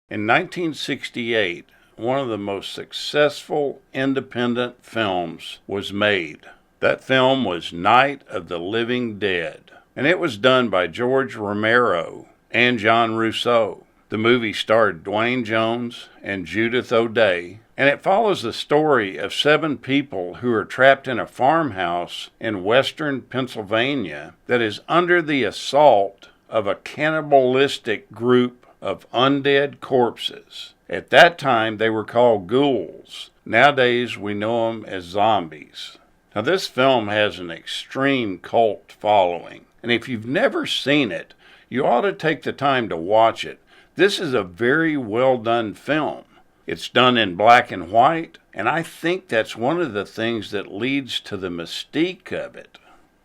In 1968, one of the most successful independent films was made. That film was Night of the Living Dead, and it was done by George Romero and John Russo. The movie starred Dwayne Jones and Judith O'Dea, and it follows the story of 7 people who are trapped in a farmhouse in western Pennsylvania that is under the assault of a cannibalistic group of undead corpses. At that time, they were called ghouls. Nowadays, we know them as zombies. Now, this film has an extreme cult following, and if you've never seen it, you ought to take the time to watch it. This is a very well done film. It's done in black and white, and I think that's one of the things that leads to the mystique of it.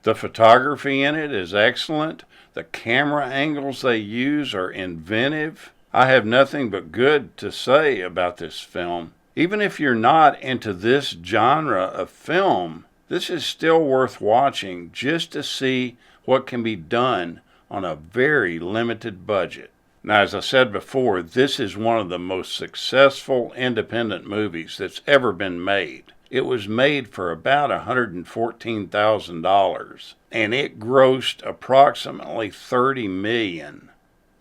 The photography in it is excellent. The camera angles they use are inventive. I have nothing but good to say about this film. Even if you're not into this genre of film, this is still worth watching just to see what can be done on a very limited budget. Now, as I said before, this is one of the most successful independent movies that's ever been made. It was made for about $114,000, and it grossed approximately $30 million,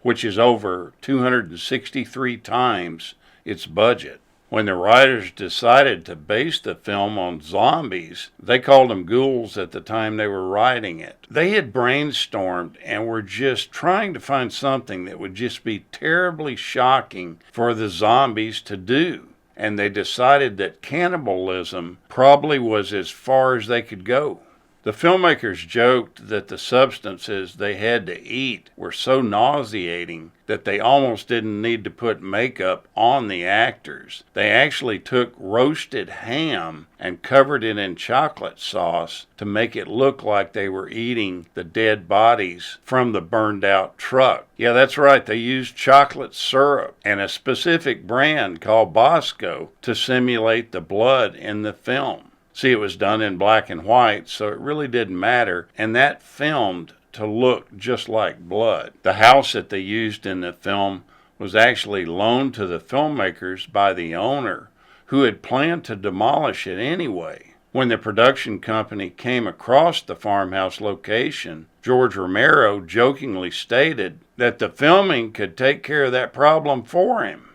which is over 263 times its budget. When the writers decided to base the film on zombies, they called them ghouls at the time they were writing it. They had brainstormed and were just trying to find something that would just be terribly shocking for the zombies to do. And they decided that cannibalism probably was as far as they could go. The filmmakers joked that the substances they had to eat were so nauseating that they almost didn't need to put makeup on the actors. They actually took roasted ham and covered it in chocolate sauce to make it look like they were eating the dead bodies from the burned out truck. Yeah, that's right, they used chocolate syrup and a specific brand called Bosco to simulate the blood in the film. See, it was done in black and white, so it really didn't matter, and that filmed to look just like blood. The house that they used in the film was actually loaned to the filmmakers by the owner, who had planned to demolish it anyway. When the production company came across the farmhouse location, George Romero jokingly stated that the filming could take care of that problem for him.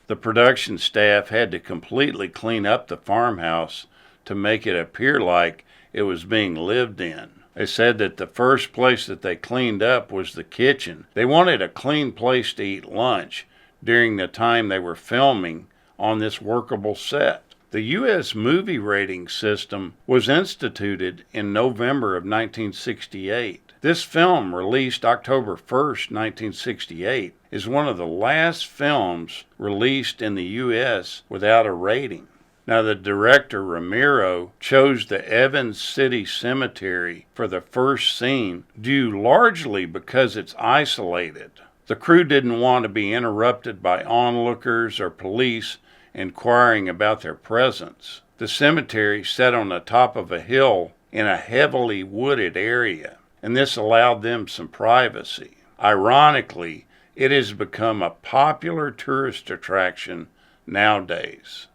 The production staff had to completely clean up the farmhouse to make it appear like it was being lived in. They said that the first place that they cleaned up was the kitchen. They wanted a clean place to eat lunch during the time they were filming on this workable set. The U.S. movie rating system was instituted in November of 1968. This film, released October 1st, 1968, is one of the last films released in the U.S. without a rating. Now, the director, Romero, chose the Evans City Cemetery for the first scene, due largely because it's isolated. The crew didn't want to be interrupted by onlookers or police inquiring about their presence. The cemetery sat on the top of a hill in a heavily wooded area, and this allowed them some privacy. Ironically, it has become a popular tourist attraction nowadays.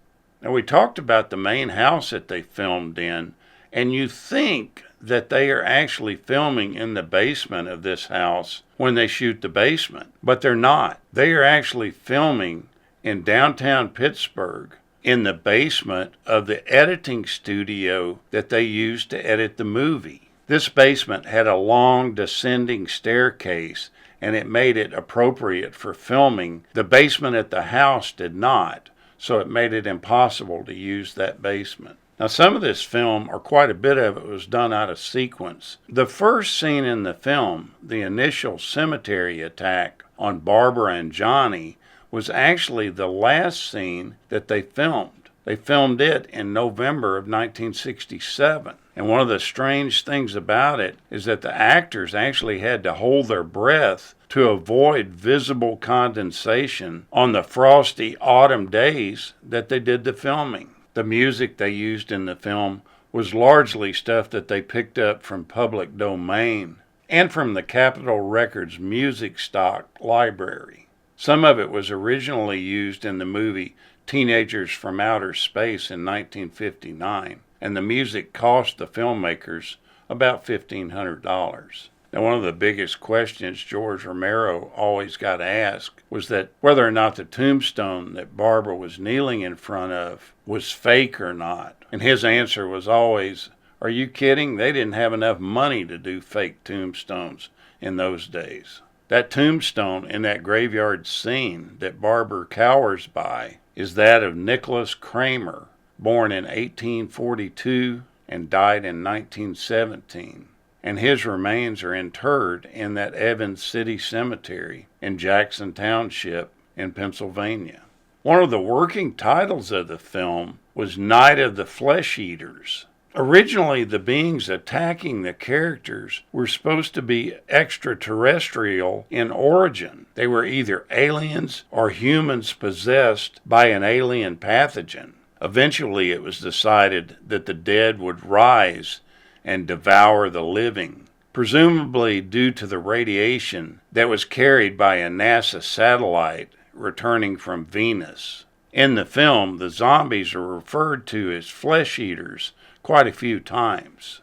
Now, we talked about the main house that they filmed in, and you think that they are actually filming in the basement of this house when they shoot the basement, but they're not. They are actually filming in downtown Pittsburgh in the basement of the editing studio that they used to edit the movie. This basement had a long descending staircase, and it made it appropriate for filming. The basement at the house did not, so it made it impossible to use that basement. Now, some of this film, or quite a bit of it, was done out of sequence. The first scene in the film, the initial cemetery attack on Barbara and Johnny, was actually the last scene that they filmed. They filmed it in November of 1967. And one of the strange things about it is that the actors actually had to hold their breath to avoid visible condensation on the frosty autumn days that they did the filming. The music they used in the film was largely stuff that they picked up from public domain and from the Capitol Records music stock library. Some of it was originally used in the movie Teenagers from Outer Space in 1959, and the music cost the filmmakers about $1,500. Now, one of the biggest questions George Romero always got asked was that whether or not the tombstone that Barbara was kneeling in front of was fake or not. And his answer was always, "Are you kidding? They didn't have enough money to do fake tombstones in those days." That tombstone in that graveyard scene that Barbara cowers by is that of Nicholas Kramer, born in 1842 and died in 1917. And his remains are interred in that Evans City Cemetery in Jackson Township in Pennsylvania. One of the working titles of the film was Night of the Flesh Eaters. Originally, the beings attacking the characters were supposed to be extraterrestrial in origin. They were either aliens or humans possessed by an alien pathogen. Eventually, it was decided that the dead would rise and devour the living, presumably due to the radiation that was carried by a NASA satellite returning from Venus. In the film, the zombies are referred to as flesh eaters quite a few times.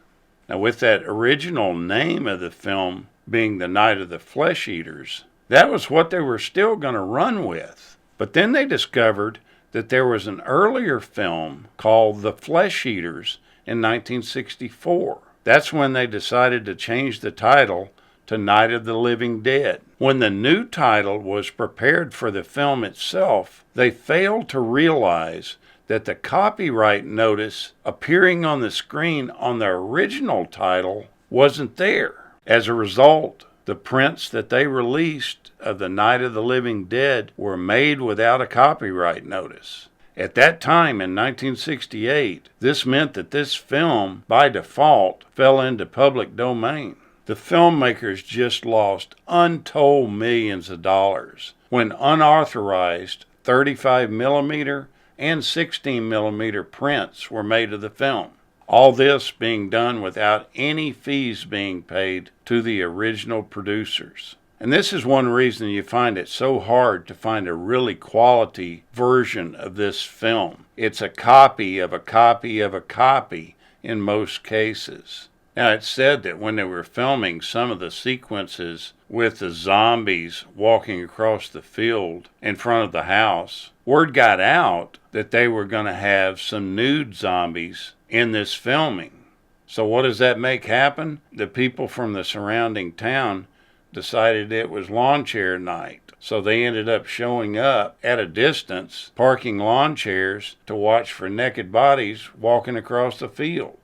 Now, with that original name of the film being The Night of the Flesh Eaters, that was what they were still going to run with. But then they discovered that there was an earlier film called The Flesh Eaters in 1964. That's when they decided to change the title to Night of the Living Dead. When the new title was prepared for the film itself, they failed to realize that the copyright notice appearing on the screen on the original title wasn't there. As a result, the prints that they released of The Night of the Living Dead were made without a copyright notice. At that time in 1968, this meant that this film, by default, fell into public domain. The filmmakers just lost untold millions of dollars when unauthorized 35mm and 16mm prints were made of the film. All this being done without any fees being paid to the original producers. And this is one reason you find it so hard to find a really quality version of this film. It's a copy of a copy of a copy in most cases. Now, it's said that when they were filming some of the sequences with the zombies walking across the field in front of the house, word got out that they were going to have some nude zombies in this filming. So what does that make happen? The people from the surrounding town decided it was lawn chair night. So they ended up showing up at a distance, parking lawn chairs to watch for naked bodies walking across the field.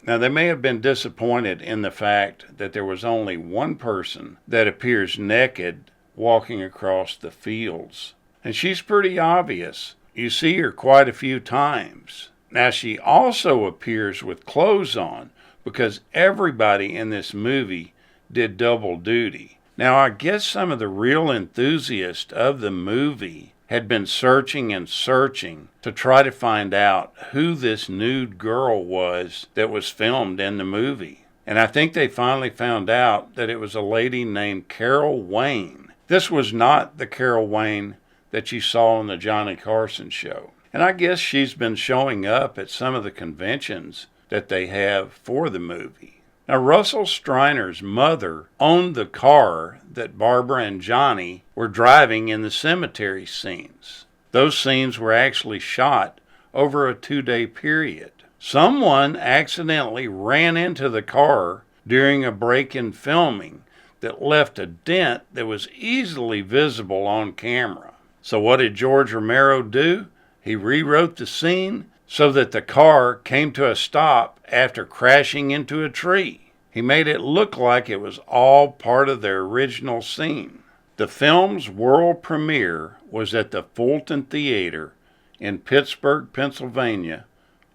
Now, they may have been disappointed in the fact that there was only one person that appears naked walking across the fields. And she's pretty obvious. You see her quite a few times. Now, she also appears with clothes on because everybody in this movie did double duty. Now, I guess some of the real enthusiasts of the movie had been searching and searching to try to find out who this nude girl was that was filmed in the movie. And I think they finally found out that it was a lady named Carol Wayne. This was not the Carol Wayne that you saw on the Johnny Carson show. And I guess she's been showing up at some of the conventions that they have for the movie. Now, Russell Striner's mother owned the car that Barbara and Johnny were driving in the cemetery scenes. Those scenes were actually shot over a 2-day period. Someone accidentally ran into the car during a break in filming that left a dent that was easily visible on camera. So what did George Romero do? He rewrote the scene so that the car came to a stop after crashing into a tree. He made it look like it was all part of their original scene. The film's world premiere was at the Fulton Theater in Pittsburgh, Pennsylvania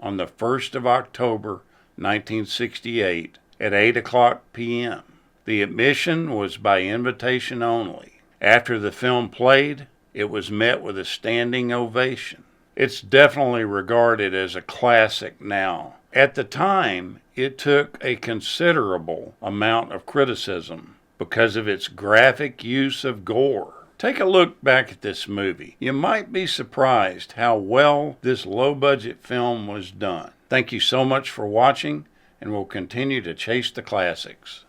on the 1st of October, 1968 at 8:00 p.m. The admission was by invitation only. After the film played, it was met with a standing ovation. It's definitely regarded as a classic now. At the time, it took a considerable amount of criticism because of its graphic use of gore. Take a look back at this movie. You might be surprised how well this low-budget film was done. Thank you so much for watching, and we'll continue to chase the classics.